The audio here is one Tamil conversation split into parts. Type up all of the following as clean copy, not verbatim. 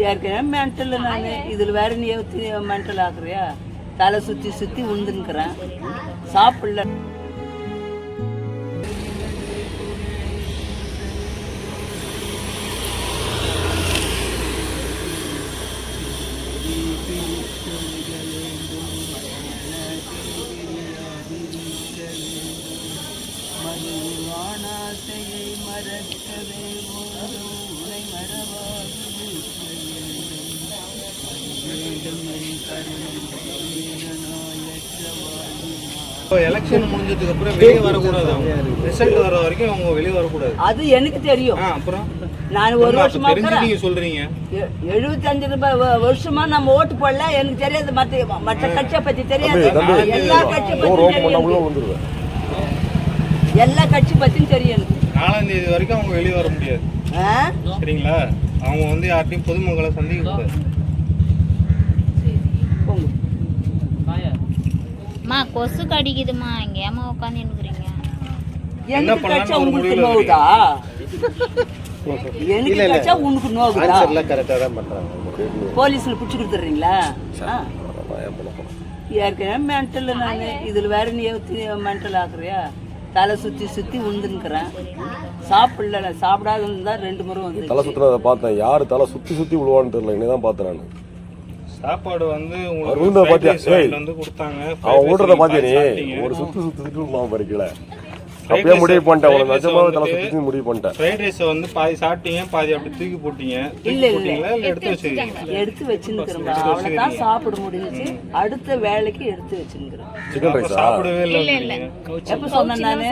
ஏற்கனவே மென்டல் நான் இதில் வேற நீ மென்டல் ஆக்குறியா? தலை சுற்றி சுற்றி உண்டுங்கிறேன், சாப்பிடல. எலெக்ஷன் முடிஞ்சதுக்கு அப்புறம் வெளியே வரக்கூடாது, ரிசல்ட் வர வரைக்கும் அவங்க வெளியே வரக்கூடாது. அது எனக்கு தெரியும். அப்புறம் நான் ஒரு வருஷமா நீங்க சொல்றீங்க 75 வருஷமா நம்ம ஓட்டு போடல, எனக்கு தெரியாது. மற்ற கட்சியை பத்தி தெரியாது, எல்லா கட்சியை பத்தி தெரியும், எல்லா கட்சி பத்தியும் தெரியும் எனக்கு. 4ஆம் தேதி வரைக்கும் அவங்க வெளியே வர முடியாது, சரிங்களா? அவங்க வந்து யார்ட்டையும் பொதுமக்களை சந்திக்க கூடாது. கொசு கடிக்குதுமா, இங்க ஏமா உட்காந்துருக்கீங்க? எனக்கு கட்சா உங்களுக்கு நோவுதா? எனக்கு கட்சா உங்களுக்கு நோவுதா? போலீஸ்ல புடிச்சு கொடுத்துறீங்களா? ஏற்கனவே மென்டல் நான் இதில் வேற நீ மென்டல் ஆக்குறியா? தலை சுற்றி சுற்றி உண்டுங்கிறேன், சாப்பிடல. சாப்பிடாதுன்னு தான் 2 முறை வந்து தலை சுற்றுறதை பார்த்தேன். யாரு தலை சுற்றி சுற்றி விழுவான்னு தெரியல, இன்னதான் பார்த்தேன் நான். சாப்பாடு வந்து வந்து கொடுத்தாங்க, அவன் ஓடுறத பாத்தியா நீ? ஒரு சுத்து பறிக்கல, அப்படியே முடிவு பண்ணிட்டேன். உனக்கு நிஜமாவே தலை சுத்தி முடிவு பண்ணிட்டேன். ஃப்ரைட் ரைஸ் வந்து பாதி சாப்பிட்டீங்க, பாதி அப்படி தூக்கி போட்டீங்க. எடுத்து வச்சிருக்கீங்க? எடுத்து வச்சுருக்கிறேன், அவ்வளவுதான் சாப்பிட முடிஞ்சிச்சு. அடுத்த வேலைக்கு எடுத்து வச்சுருக்கிறேன். சிக்கன் ரைஸ் சாப்பிடவே இல்லை. எப்ப சொன்னேன் நானு?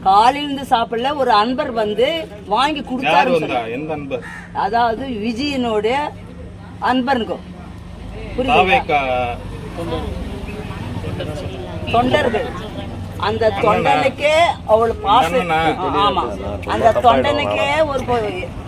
காலையில இருந்து சாப்பிடல. ஒரு அன்பர் வந்து வாங்கி கொடுத்தாரு. எந்த அன்பர்? அதாவது விஜயனோட அன்பருக்கும் தொண்டர்கள். அந்த தொண்டனுக்கே அவள் பாசம். ஆமா, அந்த தொண்டனுக்கே ஒரு